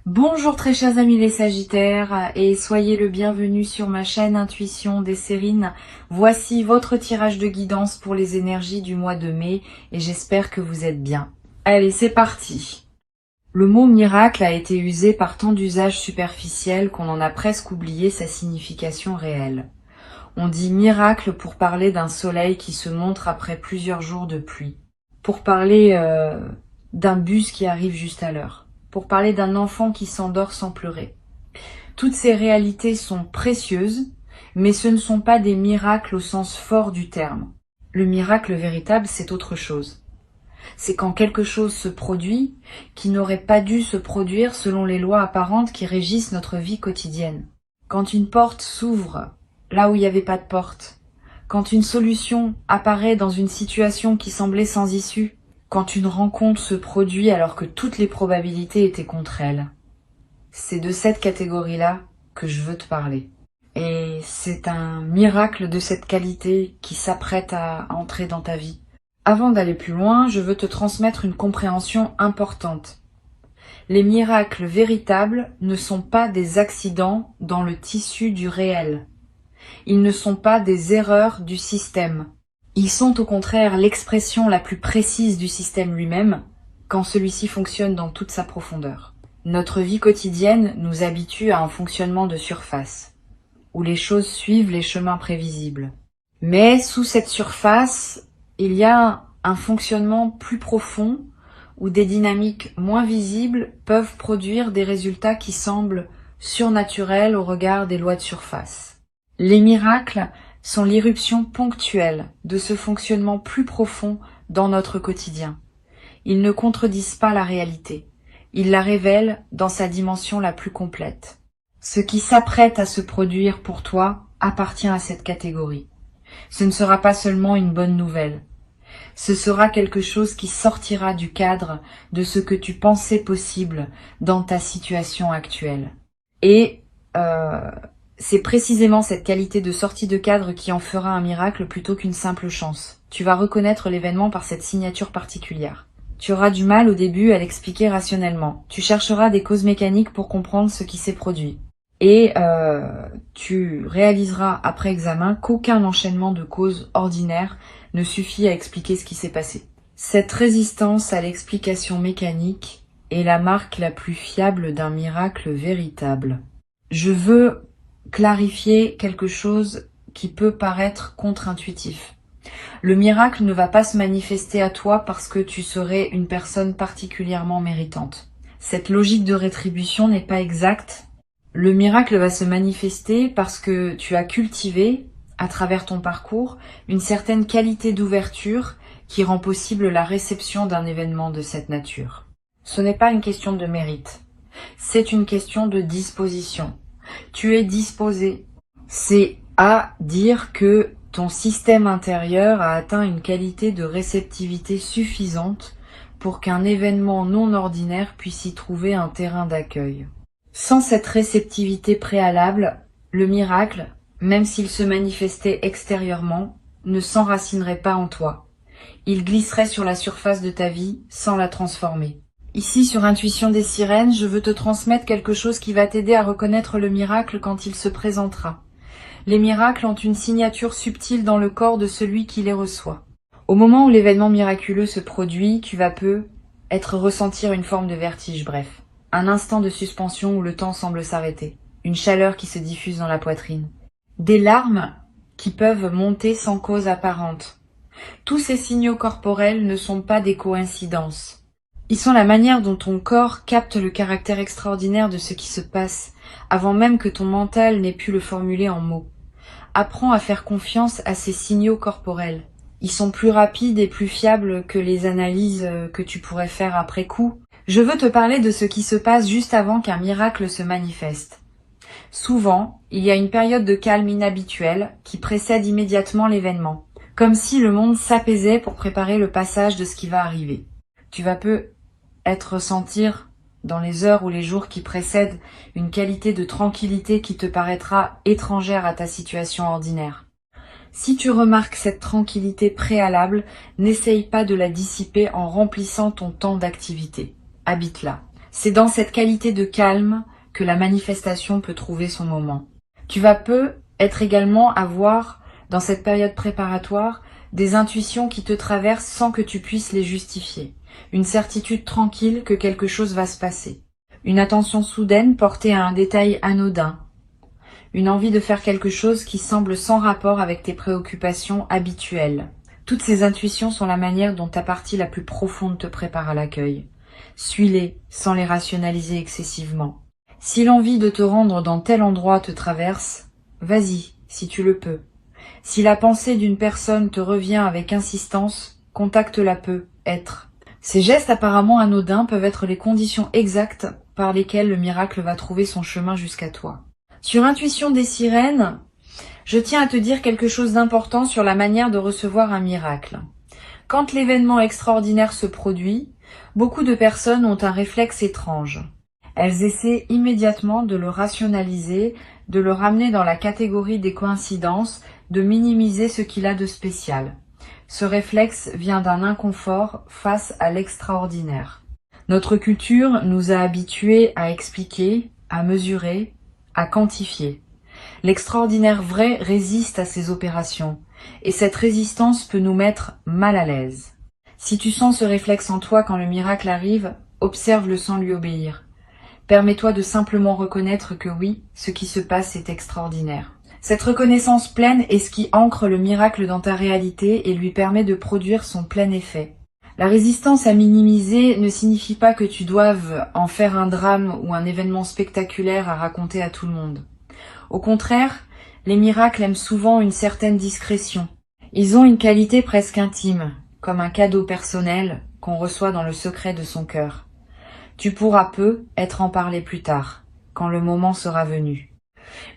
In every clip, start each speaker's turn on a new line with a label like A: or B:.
A: Bonjour très chers amis les Sagittaires et soyez le bienvenu sur ma chaîne Intuition des Sérines. Voici votre tirage de guidance pour les énergies du mois de mai et j'espère que vous êtes bien. Allez, c'est parti. Le mot miracle a été usé par tant d'usages superficiels qu'on en a presque oublié sa signification réelle. On dit miracle pour parler d'un soleil qui se montre après plusieurs jours de pluie, pour parler d'un bus qui arrive juste à l'heure, pour parler d'un enfant qui s'endort sans pleurer. Toutes ces réalités sont précieuses, mais ce ne sont pas des miracles au sens fort du terme. Le miracle véritable, c'est autre chose. C'est quand quelque chose se produit qui n'aurait pas dû se produire selon les lois apparentes qui régissent notre vie quotidienne. Quand une porte s'ouvre là où il n'y avait pas de porte, quand une solution apparaît dans une situation qui semblait sans issue, quand une rencontre se produit alors que toutes les probabilités étaient contre elle. C'est de cette catégorie-là que je veux te parler. Et c'est un miracle de cette qualité qui s'apprête à entrer dans ta vie. Avant d'aller plus loin, je veux te transmettre une compréhension importante. Les miracles véritables ne sont pas des accidents dans le tissu du réel. Ils ne sont pas des erreurs du système. Ils sont au contraire l'expression la plus précise du système lui-même, quand celui-ci fonctionne dans toute sa profondeur. Notre vie quotidienne nous habitue à un fonctionnement de surface, où les choses suivent les chemins prévisibles. Mais sous cette surface, il y a un fonctionnement plus profond, où des dynamiques moins visibles peuvent produire des résultats qui semblent surnaturels au regard des lois de surface. Les miracles sont l'irruption ponctuelle de ce fonctionnement plus profond dans notre quotidien. Ils ne contredisent pas la réalité, ils la révèlent dans sa dimension la plus complète. Ce qui s'apprête à se produire pour toi appartient à cette catégorie. Ce ne sera pas seulement une bonne nouvelle, ce sera quelque chose qui sortira du cadre de ce que tu pensais possible dans ta situation actuelle. Et c'est précisément cette qualité de sortie de cadre qui en fera un miracle plutôt qu'une simple chance. Tu vas reconnaître l'événement par cette signature particulière. Tu auras du mal au début à l'expliquer rationnellement. Tu chercheras des causes mécaniques pour comprendre ce qui s'est produit. Et tu réaliseras après examen qu'aucun enchaînement de causes ordinaires ne suffit à expliquer ce qui s'est passé. Cette résistance à l'explication mécanique est la marque la plus fiable d'un miracle véritable. Je veux clarifier quelque chose qui peut paraître contre-intuitif. Le miracle ne va pas se manifester à toi parce que tu serais une personne particulièrement méritante. Cette logique de rétribution n'est pas exacte. Le miracle va se manifester parce que tu as cultivé, à travers ton parcours, une certaine qualité d'ouverture qui rend possible la réception d'un événement de cette nature. Ce n'est pas une question de mérite, c'est une question de disposition. Tu es disposé. C'est à dire que ton système intérieur a atteint une qualité de réceptivité suffisante pour qu'un événement non ordinaire puisse y trouver un terrain d'accueil. Sans cette réceptivité préalable, le miracle, même s'il se manifestait extérieurement, ne s'enracinerait pas en toi. Il glisserait sur la surface de ta vie sans la transformer. Ici, sur Intuition des Sirènes, je veux te transmettre quelque chose qui va t'aider à reconnaître le miracle quand il se présentera. Les miracles ont une signature subtile dans le corps de celui qui les reçoit. Au moment où l'événement miraculeux se produit, tu vas ressentir une forme de vertige, bref. Un instant de suspension où le temps semble s'arrêter. Une chaleur qui se diffuse dans la poitrine. Des larmes qui peuvent monter sans cause apparente. Tous ces signaux corporels ne sont pas des coïncidences. Ils sont la manière dont ton corps capte le caractère extraordinaire de ce qui se passe, avant même que ton mental n'ait pu le formuler en mots. Apprends à faire confiance à ces signaux corporels. Ils sont plus rapides et plus fiables que les analyses que tu pourrais faire après coup. Je veux te parler de ce qui se passe juste avant qu'un miracle se manifeste. Souvent, il y a une période de calme inhabituelle qui précède immédiatement l'événement, comme si le monde s'apaisait pour préparer le passage de ce qui va arriver. Tu vas ressentir dans les heures ou les jours qui précèdent une qualité de tranquillité qui te paraîtra étrangère à ta situation ordinaire. Si tu remarques cette tranquillité préalable, n'essaye pas de la dissiper en remplissant ton temps d'activité. Habite-la. C'est dans cette qualité de calme que la manifestation peut trouver son moment. Tu vas être également avoir, dans cette période préparatoire, des intuitions qui te traversent sans que tu puisses les justifier. Une certitude tranquille que quelque chose va se passer. Une attention soudaine portée à un détail anodin. Une envie de faire quelque chose qui semble sans rapport avec tes préoccupations habituelles. Toutes ces intuitions sont la manière dont ta partie la plus profonde te prépare à l'accueil. Suis-les sans les rationaliser excessivement. Si l'envie de te rendre dans tel endroit te traverse, vas-y, si tu le peux. Si la pensée d'une personne te revient avec insistance, contacte-la peu, être. Ces gestes apparemment anodins peuvent être les conditions exactes par lesquelles le miracle va trouver son chemin jusqu'à toi. Sur Intuition des sirènes, je tiens à te dire quelque chose d'important sur la manière de recevoir un miracle. Quand l'événement extraordinaire se produit, beaucoup de personnes ont un réflexe étrange. Elles essaient immédiatement de le rationaliser, de le ramener dans la catégorie des coïncidences, de minimiser ce qu'il a de spécial. Ce réflexe vient d'un inconfort face à l'extraordinaire. Notre culture nous a habitués à expliquer, à mesurer, à quantifier. L'extraordinaire vrai résiste à ces opérations, et cette résistance peut nous mettre mal à l'aise. Si tu sens ce réflexe en toi quand le miracle arrive, observe-le sans lui obéir. Permets-toi de simplement reconnaître que oui, ce qui se passe est extraordinaire. Cette reconnaissance pleine est ce qui ancre le miracle dans ta réalité et lui permet de produire son plein effet. La résistance à minimiser ne signifie pas que tu doives en faire un drame ou un événement spectaculaire à raconter à tout le monde. Au contraire, les miracles aiment souvent une certaine discrétion. Ils ont une qualité presque intime, comme un cadeau personnel qu'on reçoit dans le secret de son cœur. Tu pourras être en parler plus tard, quand le moment sera venu.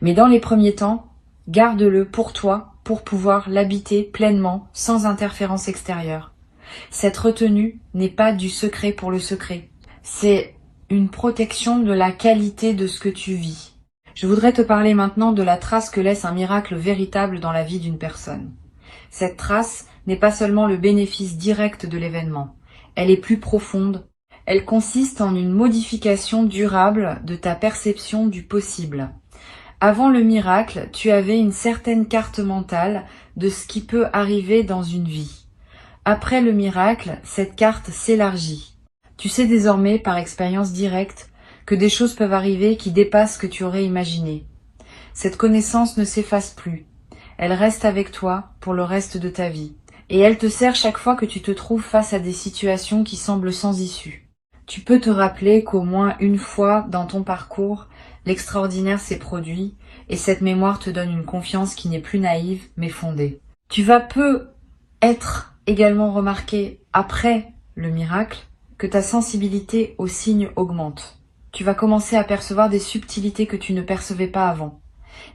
A: Mais dans les premiers temps, garde-le pour toi, pour pouvoir l'habiter pleinement, sans interférence extérieure. Cette retenue n'est pas du secret pour le secret. C'est une protection de la qualité de ce que tu vis. Je voudrais te parler maintenant de la trace que laisse un miracle véritable dans la vie d'une personne. Cette trace n'est pas seulement le bénéfice direct de l'événement. Elle est plus profonde. Elle consiste en une modification durable de ta perception du possible. Avant le miracle, tu avais une certaine carte mentale de ce qui peut arriver dans une vie. Après le miracle, cette carte s'élargit. Tu sais désormais, par expérience directe, que des choses peuvent arriver qui dépassent ce que tu aurais imaginé. Cette connaissance ne s'efface plus. Elle reste avec toi pour le reste de ta vie. Et elle te sert chaque fois que tu te trouves face à des situations qui semblent sans issue. Tu peux te rappeler qu'au moins une fois dans ton parcours, l'extraordinaire s'est produit et cette mémoire te donne une confiance qui n'est plus naïve mais fondée. Tu vas être également remarqué après le miracle que ta sensibilité aux signes augmente. Tu vas commencer à percevoir des subtilités que tu ne percevais pas avant,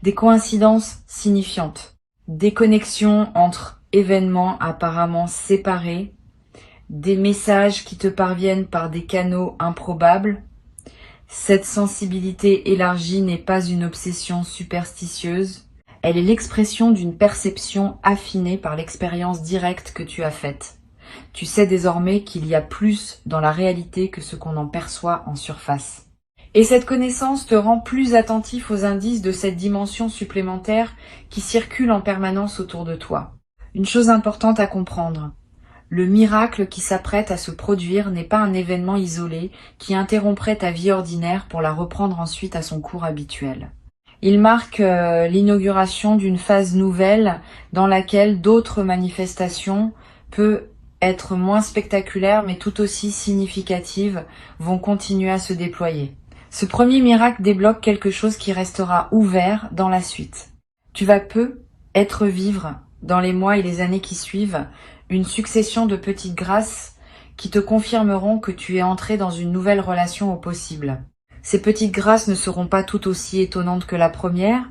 A: des coïncidences signifiantes, des connexions entre événements apparemment séparés, des messages qui te parviennent par des canaux improbables. Cette sensibilité élargie n'est pas une obsession superstitieuse, elle est l'expression d'une perception affinée par l'expérience directe que tu as faite. Tu sais désormais qu'il y a plus dans la réalité que ce qu'on en perçoit en surface. Et cette connaissance te rend plus attentif aux indices de cette dimension supplémentaire qui circule en permanence autour de toi. Une chose importante à comprendre. Le miracle qui s'apprête à se produire n'est pas un événement isolé qui interromprait ta vie ordinaire pour la reprendre ensuite à son cours habituel. Il marque l'inauguration d'une phase nouvelle dans laquelle d'autres manifestations, peut être moins spectaculaires mais tout aussi significatives, vont continuer à se déployer. Ce premier miracle débloque quelque chose qui restera ouvert dans la suite. Tu vas vivre, dans les mois et les années qui suivent, une succession de petites grâces qui te confirmeront que tu es entré dans une nouvelle relation au possible. Ces petites grâces ne seront pas tout aussi étonnantes que la première,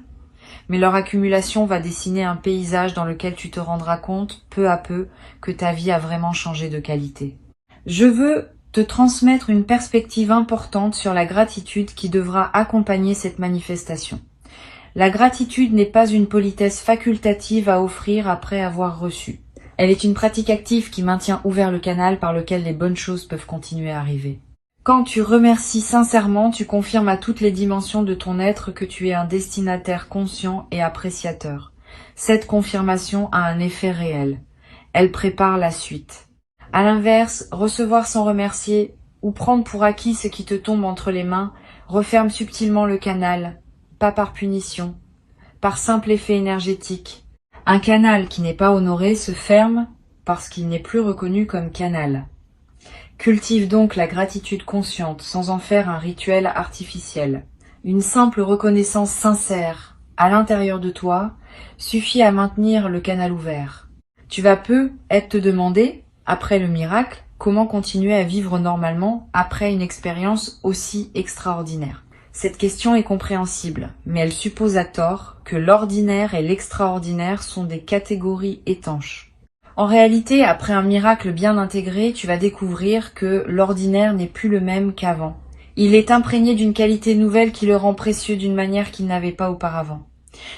A: mais leur accumulation va dessiner un paysage dans lequel tu te rendras compte, peu à peu, que ta vie a vraiment changé de qualité. Je veux te transmettre une perspective importante sur la gratitude qui devra accompagner cette manifestation. La gratitude n'est pas une politesse facultative à offrir après avoir reçu. Elle est une pratique active qui maintient ouvert le canal par lequel les bonnes choses peuvent continuer à arriver. Quand tu remercies sincèrement, tu confirmes à toutes les dimensions de ton être que tu es un destinataire conscient et appréciateur. Cette confirmation a un effet réel. Elle prépare la suite. À l'inverse, recevoir sans remercier ou prendre pour acquis ce qui te tombe entre les mains referme subtilement le canal, pas par punition, par simple effet énergétique. Un canal qui n'est pas honoré se ferme parce qu'il n'est plus reconnu comme canal. Cultive donc la gratitude consciente sans en faire un rituel artificiel. Une simple reconnaissance sincère à l'intérieur de toi suffit à maintenir le canal ouvert. Tu vas peut-être te demander, après le miracle, comment continuer à vivre normalement après une expérience aussi extraordinaire. Cette question est compréhensible, mais elle suppose à tort que l'ordinaire et l'extraordinaire sont des catégories étanches. En réalité, après un miracle bien intégré, tu vas découvrir que l'ordinaire n'est plus le même qu'avant. Il est imprégné d'une qualité nouvelle qui le rend précieux d'une manière qu'il n'avait pas auparavant.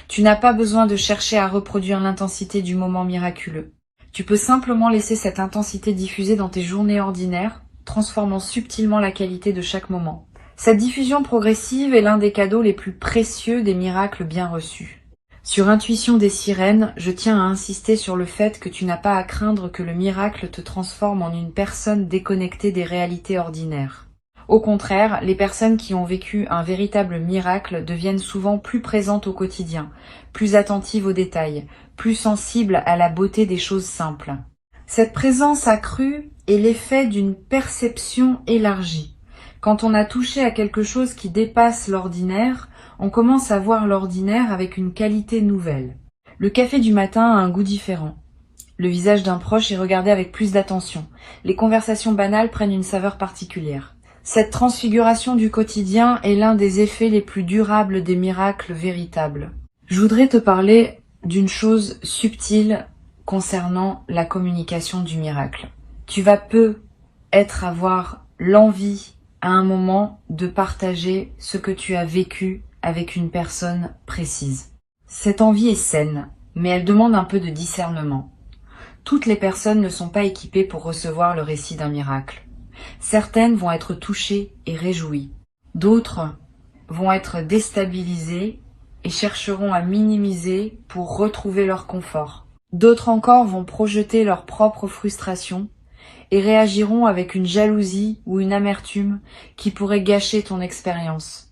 A: Tu n'as pas besoin de chercher à reproduire l'intensité du moment miraculeux. Tu peux simplement laisser cette intensité diffuser dans tes journées ordinaires, transformant subtilement la qualité de chaque moment. Cette diffusion progressive est l'un des cadeaux les plus précieux des miracles bien reçus. Sur Intuition des sirènes, je tiens à insister sur le fait que tu n'as pas à craindre que le miracle te transforme en une personne déconnectée des réalités ordinaires. Au contraire, les personnes qui ont vécu un véritable miracle deviennent souvent plus présentes au quotidien, plus attentives aux détails, plus sensibles à la beauté des choses simples. Cette présence accrue est l'effet d'une perception élargie. Quand on a touché à quelque chose qui dépasse l'ordinaire, on commence à voir l'ordinaire avec une qualité nouvelle. Le café du matin a un goût différent. Le visage d'un proche est regardé avec plus d'attention. Les conversations banales prennent une saveur particulière. Cette transfiguration du quotidien est l'un des effets les plus durables des miracles véritables. Je voudrais te parler d'une chose subtile concernant la communication du miracle. Tu vas peut-être avoir l'envie à un moment de partager ce que tu as vécu avec une personne précise. Cette envie est saine, mais elle demande un peu de discernement. Toutes les personnes ne sont pas équipées pour recevoir le récit d'un miracle. Certaines vont être touchées et réjouies. D'autres vont être déstabilisées et chercheront à minimiser pour retrouver leur confort. D'autres encore vont projeter leur propre frustration et réagiront avec une jalousie ou une amertume qui pourrait gâcher ton expérience.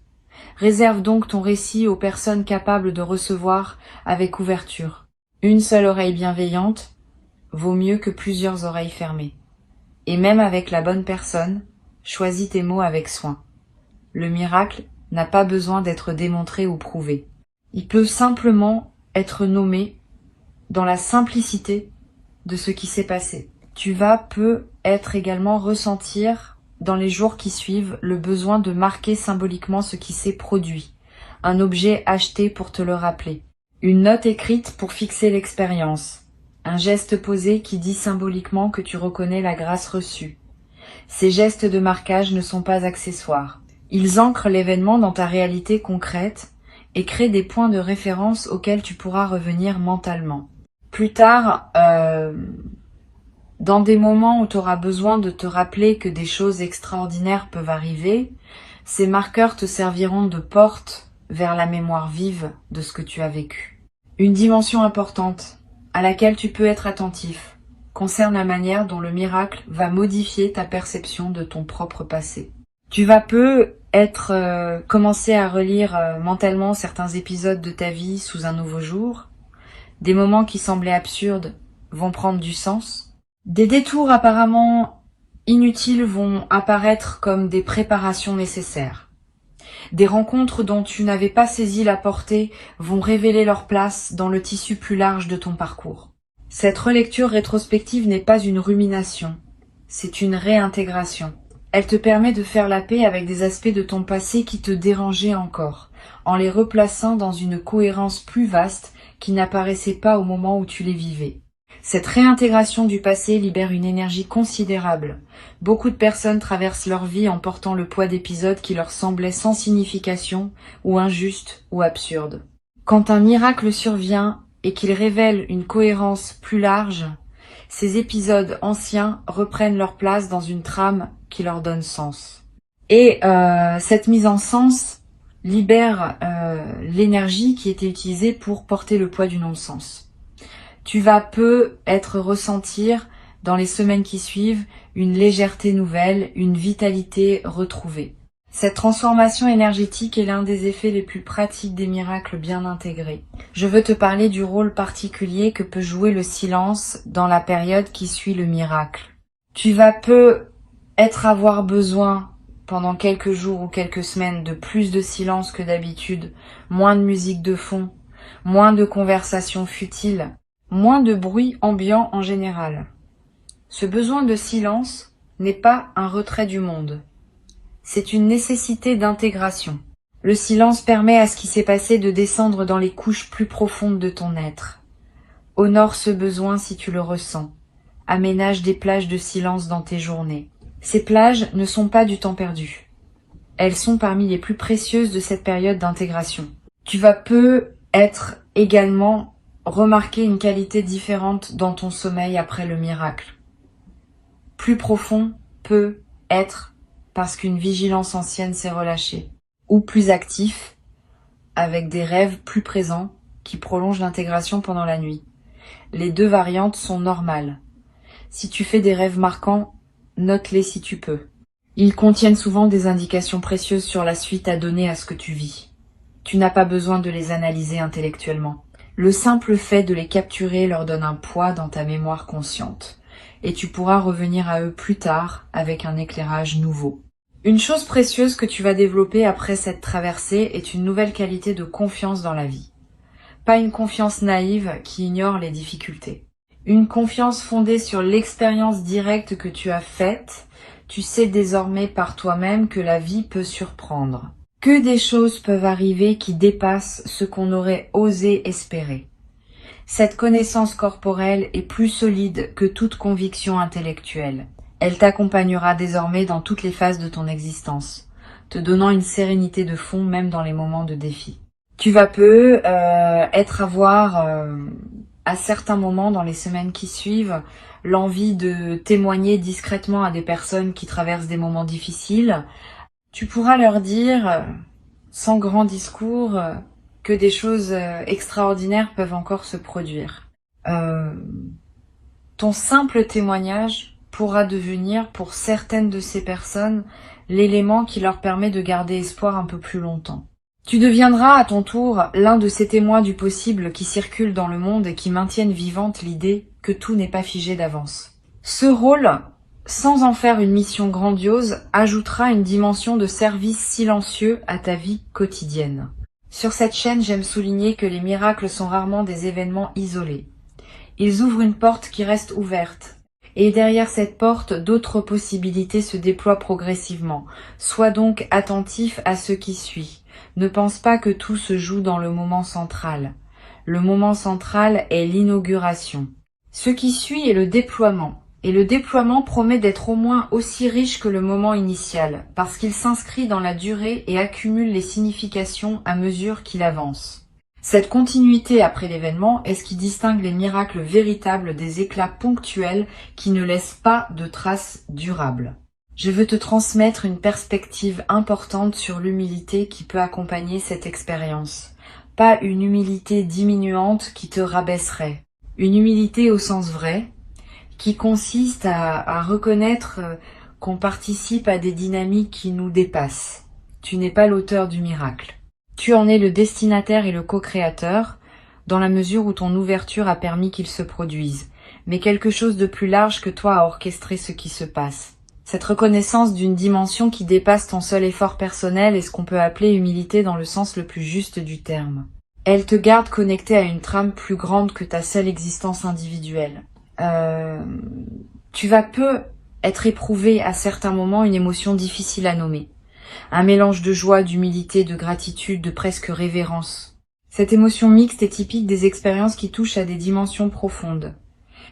A: Réserve donc ton récit aux personnes capables de recevoir avec ouverture. Une seule oreille bienveillante vaut mieux que plusieurs oreilles fermées. Et même avec la bonne personne, choisis tes mots avec soin. Le miracle n'a pas besoin d'être démontré ou prouvé. Il peut simplement être nommé dans la simplicité de ce qui s'est passé. Tu vas peut-être également ressentir dans les jours qui suivent le besoin de marquer symboliquement ce qui s'est produit, un objet acheté pour te le rappeler, une note écrite pour fixer l'expérience, un geste posé qui dit symboliquement que tu reconnais la grâce reçue. Ces gestes de marquage ne sont pas accessoires. Ils ancrent l'événement dans ta réalité concrète et créent des points de référence auxquels tu pourras revenir mentalement. Plus tard, dans des moments où tu auras besoin de te rappeler que des choses extraordinaires peuvent arriver, ces marqueurs te serviront de porte vers la mémoire vive de ce que tu as vécu. Une dimension importante à laquelle tu peux être attentif concerne la manière dont le miracle va modifier ta perception de ton propre passé. Tu vas peut-être commencer à relire mentalement certains épisodes de ta vie sous un nouveau jour. Des moments qui semblaient absurdes vont prendre du sens. Des détours apparemment inutiles vont apparaître comme des préparations nécessaires. Des rencontres dont tu n'avais pas saisi la portée vont révéler leur place dans le tissu plus large de ton parcours. Cette relecture rétrospective n'est pas une rumination, c'est une réintégration. Elle te permet de faire la paix avec des aspects de ton passé qui te dérangeaient encore, en les replaçant dans une cohérence plus vaste qui n'apparaissait pas au moment où tu les vivais. Cette réintégration du passé libère une énergie considérable. Beaucoup de personnes traversent leur vie en portant le poids d'épisodes qui leur semblaient sans signification, ou injustes, ou absurdes. Quand un miracle survient et qu'il révèle une cohérence plus large, ces épisodes anciens reprennent leur place dans une trame qui leur donne sens. Et cette mise en sens libère l'énergie qui était utilisée pour porter le poids du non-sens. Tu vas peut-être ressentir dans les semaines qui suivent une légèreté nouvelle, une vitalité retrouvée. Cette transformation énergétique est l'un des effets les plus pratiques des miracles bien intégrés. Je veux te parler du rôle particulier que peut jouer le silence dans la période qui suit le miracle. Tu vas peut-être avoir besoin pendant quelques jours ou quelques semaines de plus de silence que d'habitude, moins de musique de fond, moins de conversations futiles, moins de bruit ambiant en général. Ce besoin de silence n'est pas un retrait du monde. C'est une nécessité d'intégration. Le silence permet à ce qui s'est passé de descendre dans les couches plus profondes de ton être. Honore ce besoin si tu le ressens. Aménage des plages de silence dans tes journées. Ces plages ne sont pas du temps perdu. Elles sont parmi les plus précieuses de cette période d'intégration. Tu vas peut-être également remarquer une qualité différente dans ton sommeil après le miracle. Plus profond peut être parce qu'une vigilance ancienne s'est relâchée, ou plus actif, avec des rêves plus présents qui prolongent l'intégration pendant la nuit. Les deux variantes sont normales. Si tu fais des rêves marquants, note-les si tu peux. Ils contiennent souvent des indications précieuses sur la suite à donner à ce que tu vis. Tu n'as pas besoin de les analyser intellectuellement. Le simple fait de les capturer leur donne un poids dans ta mémoire consciente. Et tu pourras revenir à eux plus tard avec un éclairage nouveau. Une chose précieuse que tu vas développer après cette traversée est une nouvelle qualité de confiance dans la vie. Pas une confiance naïve qui ignore les difficultés. Une confiance fondée sur l'expérience directe que tu as faite. Tu sais désormais par toi-même que la vie peut surprendre. Que des choses peuvent arriver qui dépassent ce qu'on aurait osé espérer. Cette connaissance corporelle est plus solide que toute conviction intellectuelle. Elle t'accompagnera désormais dans toutes les phases de ton existence, te donnant une sérénité de fond même dans les moments de défi. Tu vas peut-être avoir, à certains moments dans les semaines qui suivent, l'envie de témoigner discrètement à des personnes qui traversent des moments difficiles. Tu pourras leur dire, sans grand discours, que des choses extraordinaires peuvent encore se produire. Ton simple témoignage pourra devenir, pour certaines de ces personnes, l'élément qui leur permet de garder espoir un peu plus longtemps. Tu deviendras à ton tour l'un de ces témoins du possible qui circulent dans le monde et qui maintiennent vivante l'idée que tout n'est pas figé d'avance. Ce rôle, sans en faire une mission grandiose, ajoutera une dimension de service silencieux à ta vie quotidienne. Sur cette chaîne, j'aime souligner que les miracles sont rarement des événements isolés. Ils ouvrent une porte qui reste ouverte. Et derrière cette porte, d'autres possibilités se déploient progressivement. Sois donc attentif à ce qui suit. Ne pense pas que tout se joue dans le moment central. Le moment central est l'inauguration. Ce qui suit est le déploiement. Et le déploiement promet d'être au moins aussi riche que le moment initial, parce qu'il s'inscrit dans la durée et accumule les significations à mesure qu'il avance. Cette continuité après l'événement est ce qui distingue les miracles véritables des éclats ponctuels qui ne laissent pas de traces durables. Je veux te transmettre une perspective importante sur l'humilité qui peut accompagner cette expérience. Pas une humilité diminuante qui te rabaisserait. Une humilité au sens vrai, qui consiste à reconnaître qu'on participe à des dynamiques qui nous dépassent. Tu n'es pas l'auteur du miracle. Tu en es le destinataire et le co-créateur, dans la mesure où ton ouverture a permis qu'il se produise. Mais quelque chose de plus large que toi a orchestré ce qui se passe. Cette reconnaissance d'une dimension qui dépasse ton seul effort personnel est ce qu'on peut appeler humilité dans le sens le plus juste du terme. Elle te garde connecté à une trame plus grande que ta seule existence individuelle. Tu vas être éprouvé à certains moments une émotion difficile à nommer. Un mélange de joie, d'humilité, de gratitude, de presque révérence. Cette émotion mixte est typique des expériences qui touchent à des dimensions profondes.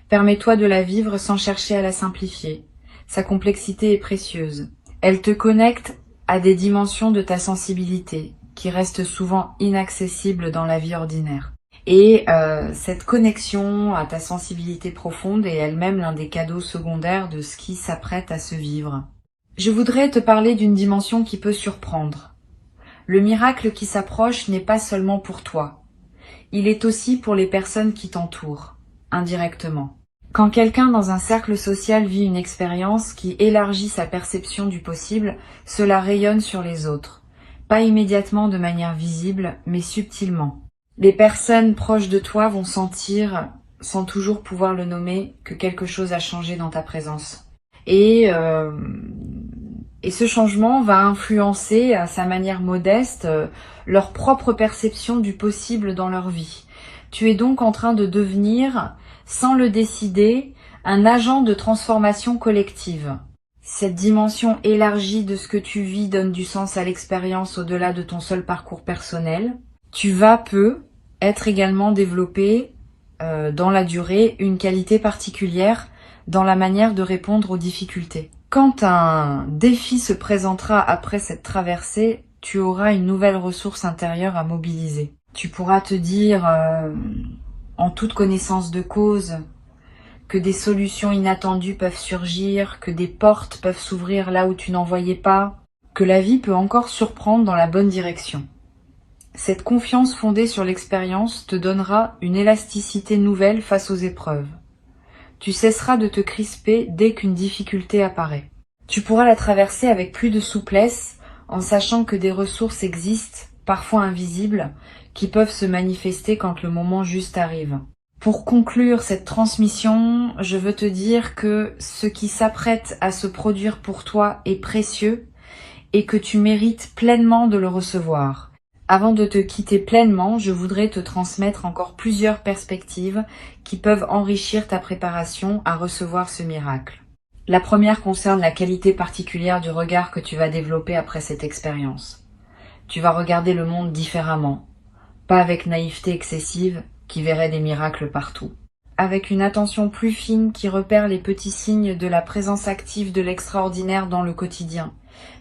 A: Permets-toi de la vivre sans chercher à la simplifier. Sa complexité est précieuse. Elle te connecte à des dimensions de ta sensibilité, qui restent souvent inaccessibles dans la vie ordinaire. Et cette connexion à ta sensibilité profonde est elle-même l'un des cadeaux secondaires de ce qui s'apprête à se vivre. Je voudrais te parler d'une dimension qui peut surprendre. Le miracle qui s'approche n'est pas seulement pour toi. Il est aussi pour les personnes qui t'entourent, indirectement. Quand quelqu'un dans un cercle social vit une expérience qui élargit sa perception du possible, cela rayonne sur les autres. Pas immédiatement de manière visible, mais subtilement. Les personnes proches de toi vont sentir, sans toujours pouvoir le nommer, que quelque chose a changé dans ta présence. Et ce changement va influencer à sa manière modeste leur propre perception du possible dans leur vie. Tu es donc en train de devenir, sans le décider, un agent de transformation collective. Cette dimension élargie de ce que tu vis donne du sens à l'expérience au-delà de ton seul parcours personnel. Tu vas être également développé dans la durée une qualité particulière dans la manière de répondre aux difficultés. Quand un défi se présentera après cette traversée, tu auras une nouvelle ressource intérieure à mobiliser. Tu pourras te dire, en toute connaissance de cause, que des solutions inattendues peuvent surgir, que des portes peuvent s'ouvrir là où tu n'en voyais pas, que la vie peut encore surprendre dans la bonne direction. Cette confiance fondée sur l'expérience te donnera une élasticité nouvelle face aux épreuves. Tu cesseras de te crisper dès qu'une difficulté apparaît. Tu pourras la traverser avec plus de souplesse en sachant que des ressources existent, parfois invisibles, qui peuvent se manifester quand le moment juste arrive. Pour conclure cette transmission, je veux te dire que ce qui s'apprête à se produire pour toi est précieux et que tu mérites pleinement de le recevoir. Avant de te quitter pleinement, je voudrais te transmettre encore plusieurs perspectives qui peuvent enrichir ta préparation à recevoir ce miracle. La première concerne la qualité particulière du regard que tu vas développer après cette expérience. Tu vas regarder le monde différemment, pas avec naïveté excessive qui verrait des miracles partout, avec une attention plus fine qui repère les petits signes de la présence active de l'extraordinaire dans le quotidien.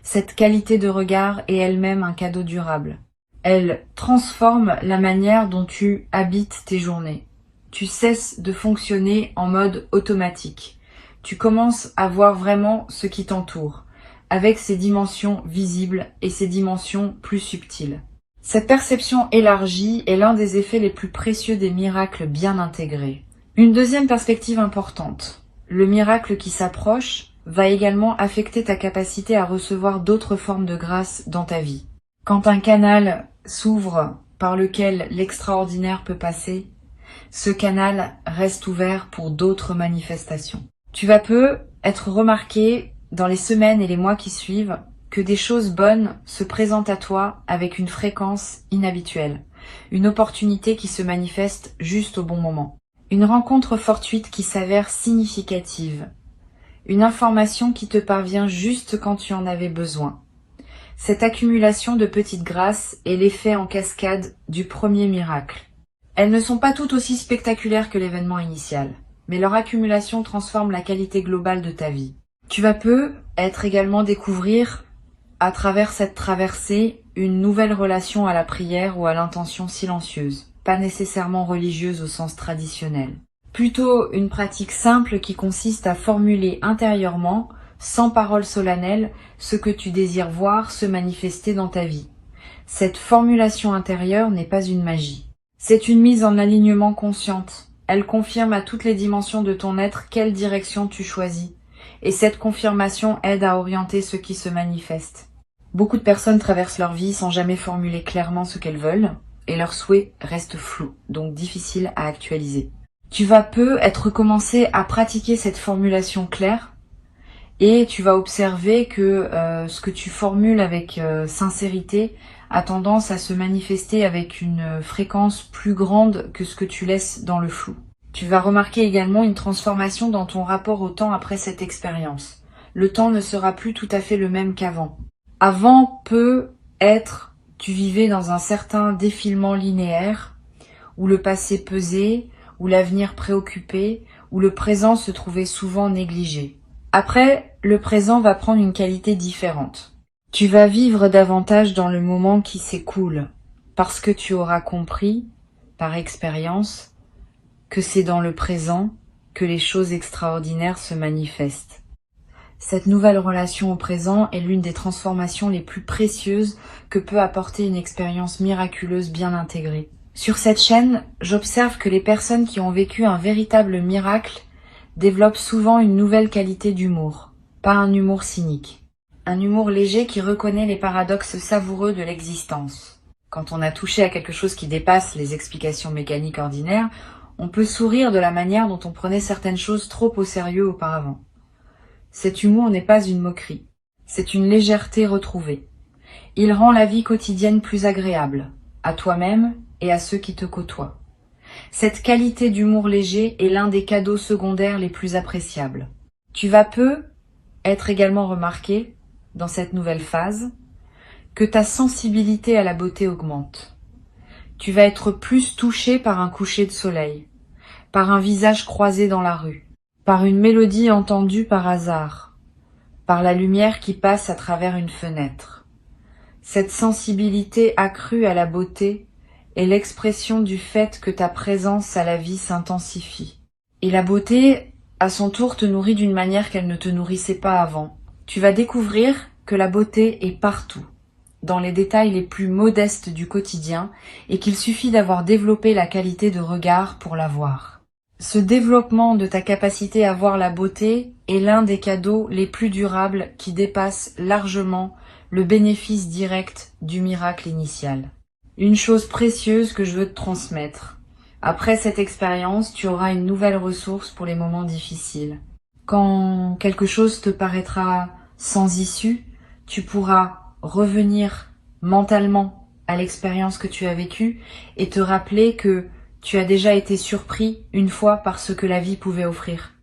A: Cette qualité de regard est elle-même un cadeau durable. Elle transforme la manière dont tu habites tes journées. Tu cesses de fonctionner en mode automatique. Tu commences à voir vraiment ce qui t'entoure, avec ses dimensions visibles et ses dimensions plus subtiles. Cette perception élargie est l'un des effets les plus précieux des miracles bien intégrés. Une deuxième perspective importante. Le miracle qui s'approche va également affecter ta capacité à recevoir d'autres formes de grâce dans ta vie. Quand un canal s'ouvre par lequel l'extraordinaire peut passer, ce canal reste ouvert pour d'autres manifestations. Tu vas être remarqué dans les semaines et les mois qui suivent que des choses bonnes se présentent à toi avec une fréquence inhabituelle, une opportunité qui se manifeste juste au bon moment, une rencontre fortuite qui s'avère significative, une information qui te parvient juste quand tu en avais besoin. Cette accumulation de petites grâces est l'effet en cascade du premier miracle. Elles ne sont pas toutes aussi spectaculaires que l'événement initial, mais leur accumulation transforme la qualité globale de ta vie. Tu vas être également découvrir, à travers cette traversée, une nouvelle relation à la prière ou à l'intention silencieuse, pas nécessairement religieuse au sens traditionnel. Plutôt une pratique simple qui consiste à formuler intérieurement, sans parole solennelle, ce que tu désires voir se manifester dans ta vie. Cette formulation intérieure n'est pas une magie. C'est une mise en alignement consciente. Elle confirme à toutes les dimensions de ton être quelle direction tu choisis. Et cette confirmation aide à orienter ce qui se manifeste. Beaucoup de personnes traversent leur vie sans jamais formuler clairement ce qu'elles veulent, et leurs souhaits restent flous, donc difficiles à actualiser. Tu vas être commencé à pratiquer cette formulation claire, et tu vas observer que ce que tu formules avec sincérité a tendance à se manifester avec une fréquence plus grande que ce que tu laisses dans le flou. Tu vas remarquer également une transformation dans ton rapport au temps après cette expérience. Le temps ne sera plus tout à fait le même qu'avant. Avant tu vivais dans un certain défilement linéaire, où le passé pesait, où l'avenir préoccupait, où le présent se trouvait souvent négligé. Après, le présent va prendre une qualité différente. Tu vas vivre davantage dans le moment qui s'écoule, parce que tu auras compris, par expérience, que c'est dans le présent que les choses extraordinaires se manifestent. Cette nouvelle relation au présent est l'une des transformations les plus précieuses que peut apporter une expérience miraculeuse bien intégrée. Sur cette chaîne, j'observe que les personnes qui ont vécu un véritable miracle développent souvent une nouvelle qualité d'humour, pas un humour cynique. Un humour léger qui reconnaît les paradoxes savoureux de l'existence. Quand on a touché à quelque chose qui dépasse les explications mécaniques ordinaires, on peut sourire de la manière dont on prenait certaines choses trop au sérieux auparavant. Cet humour n'est pas une moquerie, c'est une légèreté retrouvée. Il rend la vie quotidienne plus agréable, à toi-même et à ceux qui te côtoient. Cette qualité d'humour léger est l'un des cadeaux secondaires les plus appréciables. Tu vas peu être également remarqué, dans cette nouvelle phase, que ta sensibilité à la beauté augmente. Tu vas être plus touché par un coucher de soleil, par un visage croisé dans la rue, par une mélodie entendue par hasard, par la lumière qui passe à travers une fenêtre. Cette sensibilité accrue à la beauté est l'expression du fait que ta présence à la vie s'intensifie. Et la beauté, à son tour, te nourrit d'une manière qu'elle ne te nourrissait pas avant. Tu vas découvrir que la beauté est partout, dans les détails les plus modestes du quotidien, et qu'il suffit d'avoir développé la qualité de regard pour la voir. Ce développement de ta capacité à voir la beauté est l'un des cadeaux les plus durables qui dépassent largement le bénéfice direct du miracle initial. Une chose précieuse que je veux te transmettre. Après cette expérience, tu auras une nouvelle ressource pour les moments difficiles. Quand quelque chose te paraîtra sans issue, tu pourras revenir mentalement à l'expérience que tu as vécue et te rappeler que tu as déjà été surpris une fois par ce que la vie pouvait offrir.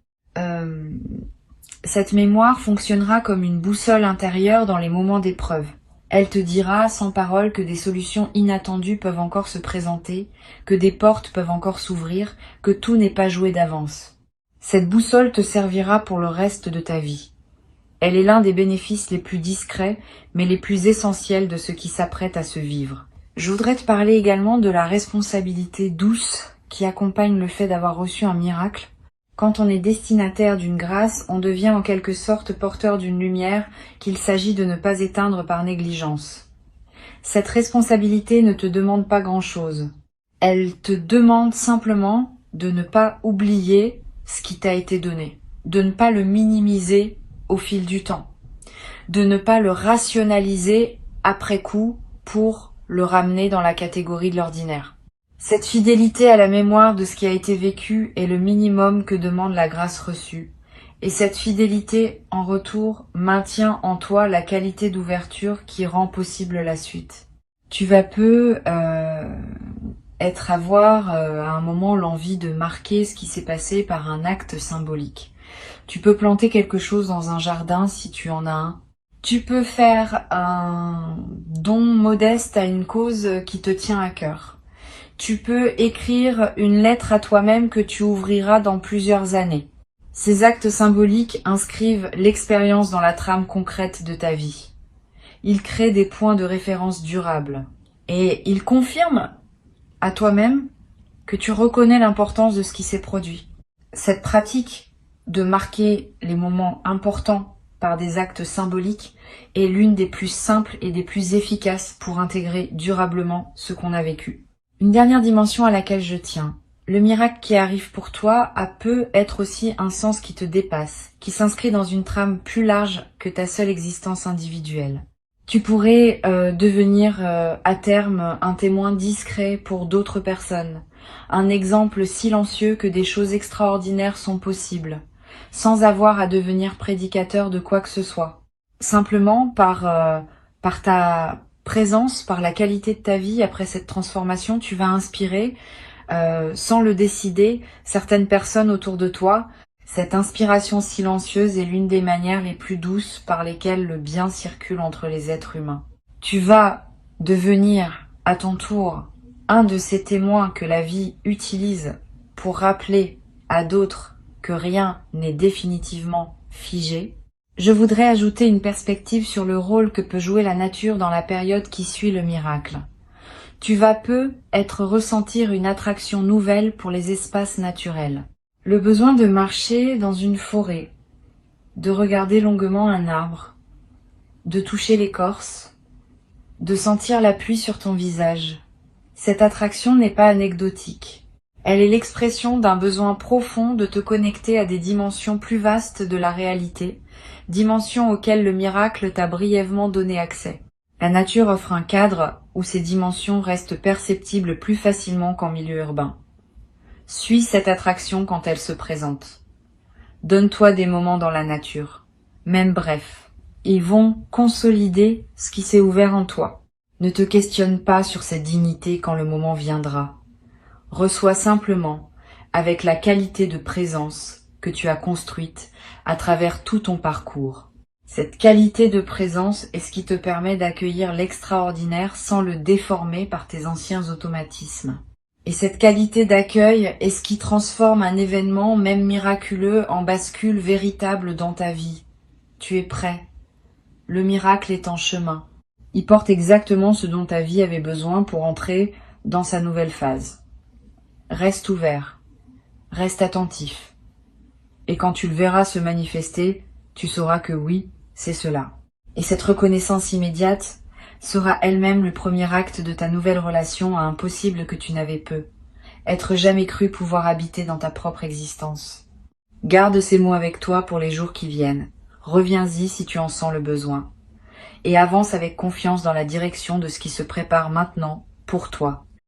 A: Cette mémoire fonctionnera comme une boussole intérieure dans les moments d'épreuve. Elle te dira sans parole que des solutions inattendues peuvent encore se présenter, que des portes peuvent encore s'ouvrir, que tout n'est pas joué d'avance. Cette boussole te servira pour le reste de ta vie. Elle est l'un des bénéfices les plus discrets, mais les plus essentiels de ce qui s'apprête à se vivre. Je voudrais te parler également de la responsabilité douce qui accompagne le fait d'avoir reçu un miracle. Quand on est destinataire d'une grâce, on devient en quelque sorte porteur d'une lumière qu'il s'agit de ne pas éteindre par négligence. Cette responsabilité ne te demande pas grand-chose. Elle te demande simplement de ne pas oublier ce qui t'a été donné, de ne pas le minimiser au fil du temps, de ne pas le rationaliser après coup pour le ramener dans la catégorie de l'ordinaire. Cette fidélité à la mémoire de ce qui a été vécu est le minimum que demande la grâce reçue. Et cette fidélité, en retour, maintient en toi la qualité d'ouverture qui rend possible la suite. Tu vas peu avoir à un moment l'envie de marquer ce qui s'est passé par un acte symbolique. Tu peux planter quelque chose dans un jardin si tu en as un. Tu peux faire un don modeste à une cause qui te tient à cœur. Tu peux écrire une lettre à toi-même que tu ouvriras dans plusieurs années. Ces actes symboliques inscrivent l'expérience dans la trame concrète de ta vie. Ils créent des points de référence durables. Et ils confirment à toi-même que tu reconnais l'importance de ce qui s'est produit. Cette pratique de marquer les moments importants par des actes symboliques est l'une des plus simples et des plus efficaces pour intégrer durablement ce qu'on a vécu. Une dernière dimension à laquelle je tiens. Le miracle qui arrive pour toi peut être aussi un sens qui te dépasse, qui s'inscrit dans une trame plus large que ta seule existence individuelle. Tu pourrais devenir à terme un témoin discret pour d'autres personnes, un exemple silencieux que des choses extraordinaires sont possibles, sans avoir à devenir prédicateur de quoi que ce soit. Simplement par ta présence, par la qualité de ta vie après cette transformation, tu vas inspirer, sans le décider, certaines personnes autour de toi. Cette inspiration silencieuse est l'une des manières les plus douces par lesquelles le bien circule entre les êtres humains. Tu vas devenir, à ton tour, un de ces témoins que la vie utilise pour rappeler à d'autres que rien n'est définitivement figé. Je voudrais ajouter une perspective sur le rôle que peut jouer la nature dans la période qui suit le miracle. Tu vas peu ressentir une attraction nouvelle pour les espaces naturels. Le besoin de marcher dans une forêt, de regarder longuement un arbre, de toucher l'écorce, de sentir la pluie sur ton visage. Cette attraction n'est pas anecdotique. Elle est l'expression d'un besoin profond de te connecter à des dimensions plus vastes de la réalité, dimensions auxquelles le miracle t'a brièvement donné accès. La nature offre un cadre où ces dimensions restent perceptibles plus facilement qu'en milieu urbain. Suis cette attraction quand elle se présente. Donne-toi des moments dans la nature, même brefs. Ils vont consolider ce qui s'est ouvert en toi. Ne te questionne pas sur cette dignité quand le moment viendra. Reçois simplement, avec la qualité de présence que tu as construite à travers tout ton parcours. Cette qualité de présence est ce qui te permet d'accueillir l'extraordinaire sans le déformer par tes anciens automatismes. Et cette qualité d'accueil est ce qui transforme un événement, même miraculeux, en bascule véritable dans ta vie. Tu es prêt. Le miracle est en chemin. Il porte exactement ce dont ta vie avait besoin pour entrer dans sa nouvelle phase. Reste ouvert, reste attentif. Et quand tu le verras se manifester, tu sauras que oui, c'est cela. Et cette reconnaissance immédiate sera elle-même le premier acte de ta nouvelle relation à un possible que tu n'avais peu. Être jamais cru pouvoir habiter dans ta propre existence. Garde ces mots avec toi pour les jours qui viennent. Reviens-y si tu en sens le besoin. Et avance avec confiance dans la direction de ce qui se prépare maintenant pour toi.